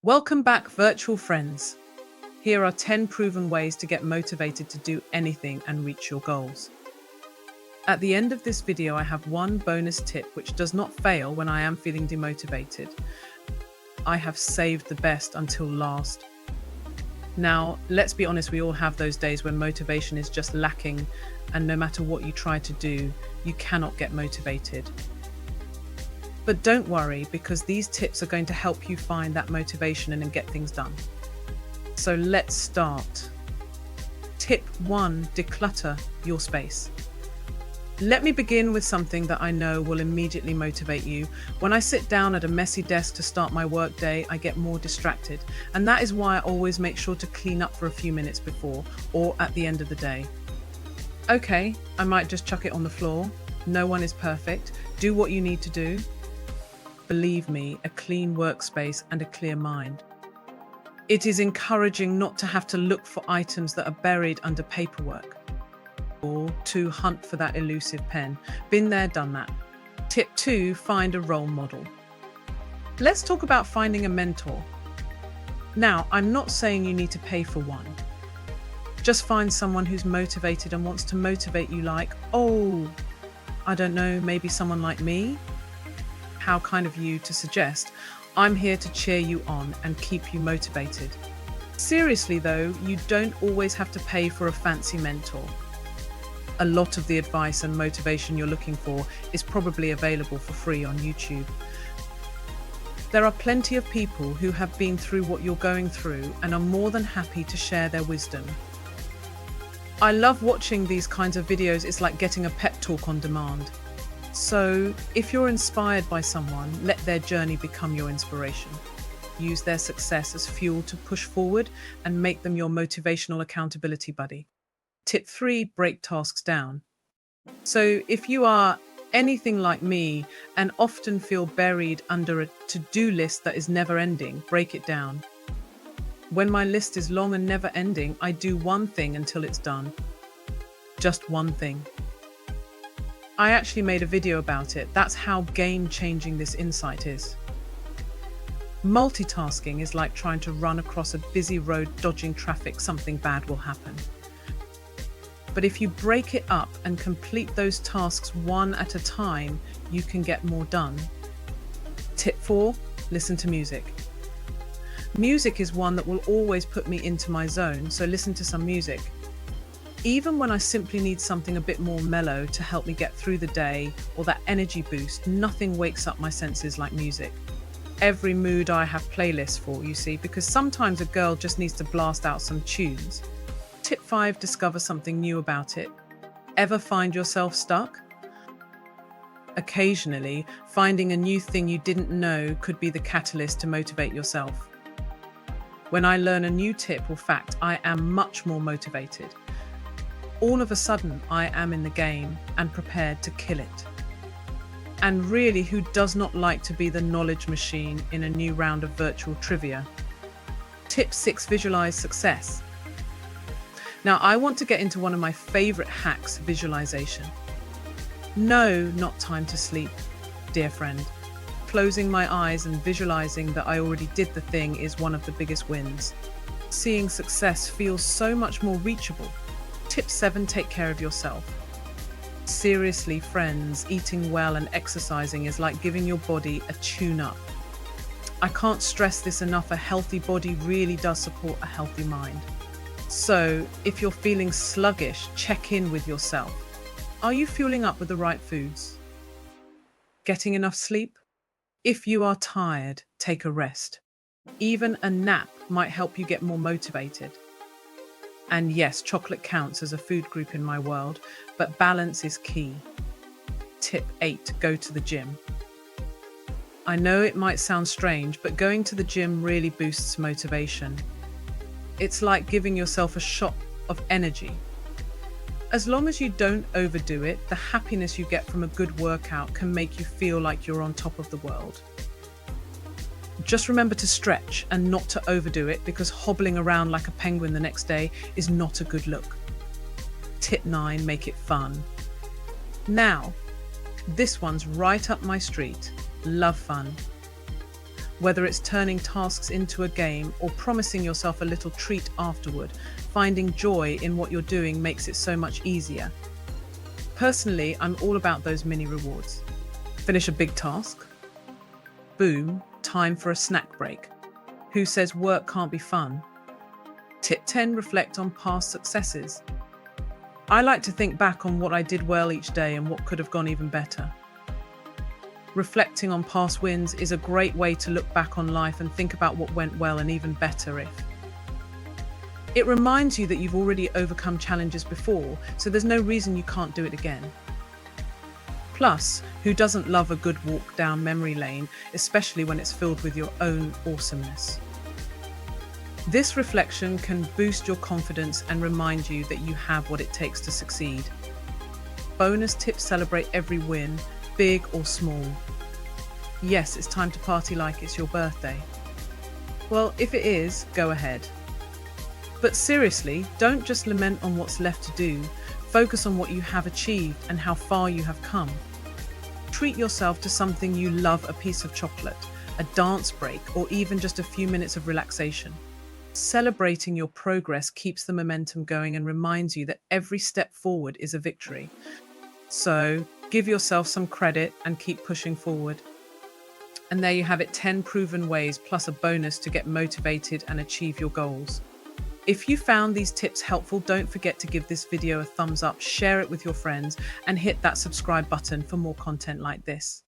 Welcome back, virtual friends. Here are 10 proven ways to get motivated to do anything and reach your goals. At the end of this video, I have one bonus tip which does not fail when I am feeling demotivated. I have saved the best until last. Now, let's be honest, we all have those days when motivation is just lacking, and no matter what you try to do, you cannot get motivated. But don't worry, because these tips are going to help you find that motivation and get things done. So let's start. Tip 1, declutter your space. Let me begin with something that I know will immediately motivate you. When I sit down at a messy desk to start my workday, I get more distracted. And that is why I always make sure to clean up for a few minutes before or at the end of the day. Okay, I might just chuck it on the floor. No one is perfect. Do what you need to do. Believe me, a clean workspace and a clear mind. It is encouraging not to have to look for items that are buried under paperwork or to hunt for that elusive pen. Been there, done that. Tip 2, find a role model. Let's talk about finding a mentor. Now, I'm not saying you need to pay for one. Just find someone who's motivated and wants to motivate you, like, oh, I don't know, maybe someone like me? How kind of you to suggest. I'm here to cheer you on and keep you motivated. Seriously though, you don't always have to pay for a fancy mentor. A lot of the advice and motivation you're looking for is probably available for free on YouTube. There are plenty of people who have been through what you're going through and are more than happy to share their wisdom. I love watching these kinds of videos. It's like getting a pep talk on demand. So, if you're inspired by someone, let their journey become your inspiration. Use their success as fuel to push forward and make them your motivational accountability buddy. Tip 3, break tasks down. So, if you are anything like me and often feel buried under a to-do list that is never ending, break it down. When my list is long and never ending, I do one thing until it's done. Just one thing. I actually made a video about it. That's how game-changing this insight is. Multitasking is like trying to run across a busy road dodging traffic. Something bad will happen. But if you break it up and complete those tasks one at a time, you can get more done. Tip 4, listen to music. Music is one that will always put me into my zone, so listen to some music. Even when I simply need something a bit more mellow to help me get through the day or that energy boost, nothing wakes up my senses like music. Every mood I have playlists for, you see, because sometimes a girl just needs to blast out some tunes. Tip 5, discover something new about it. Ever find yourself stuck? Occasionally, finding a new thing you didn't know could be the catalyst to motivate yourself. When I learn a new tip or fact, I am much more motivated. All of a sudden, I am in the game and prepared to kill it. And really, who does not like to be the knowledge machine in a new round of virtual trivia? Tip 6, visualize success. Now, I want to get into one of my favorite hacks, visualization. No, not time to sleep, dear friend. Closing my eyes and visualizing that I already did the thing is one of the biggest wins. Seeing success feels so much more reachable. Tip 7, take care of yourself. Seriously, friends, eating well and exercising is like giving your body a tune-up. I can't stress this enough. A healthy body really does support a healthy mind. So, if you're feeling sluggish, check in with yourself. Are you fueling up with the right foods? Getting enough sleep? If you are tired, take a rest. Even a nap might help you get more motivated. And yes, chocolate counts as a food group in my world, but balance is key. Tip 8, go to the gym. I know it might sound strange, but going to the gym really boosts motivation. It's like giving yourself a shot of energy. As long as you don't overdo it, the happiness you get from a good workout can make you feel like you're on top of the world. Just remember to stretch and not to overdo it, because hobbling around like a penguin the next day is not a good look. Tip 9, make it fun. Now, this one's right up my street. Love fun. Whether it's turning tasks into a game or promising yourself a little treat afterward, finding joy in what you're doing makes it so much easier. Personally, I'm all about those mini rewards. Finish a big task? Boom, time for a snack break. Who says work can't be fun? Tip 10, reflect on past successes. I like to think back on what I did well each day and what could have gone even better. Reflecting on past wins is a great way to look back on life and think about what went well and even better if. It reminds you that you've already overcome challenges before, so there's no reason you can't do it again. Plus, who doesn't love a good walk down memory lane, especially when it's filled with your own awesomeness? This reflection can boost your confidence and remind you that you have what it takes to succeed. Bonus tips: celebrate every win, big or small. Yes, it's time to party like it's your birthday. Well, if it is, go ahead. But seriously, don't just lament on what's left to do. Focus on what you have achieved and how far you have come. Treat yourself to something you love: a piece of chocolate, a dance break, or even just a few minutes of relaxation. Celebrating your progress keeps the momentum going and reminds you that every step forward is a victory. So, give yourself some credit and keep pushing forward. And there you have it, 10 proven ways plus a bonus to get motivated and achieve your goals. If you found these tips helpful, don't forget to give this video a thumbs up, share it with your friends, and hit that subscribe button for more content like this.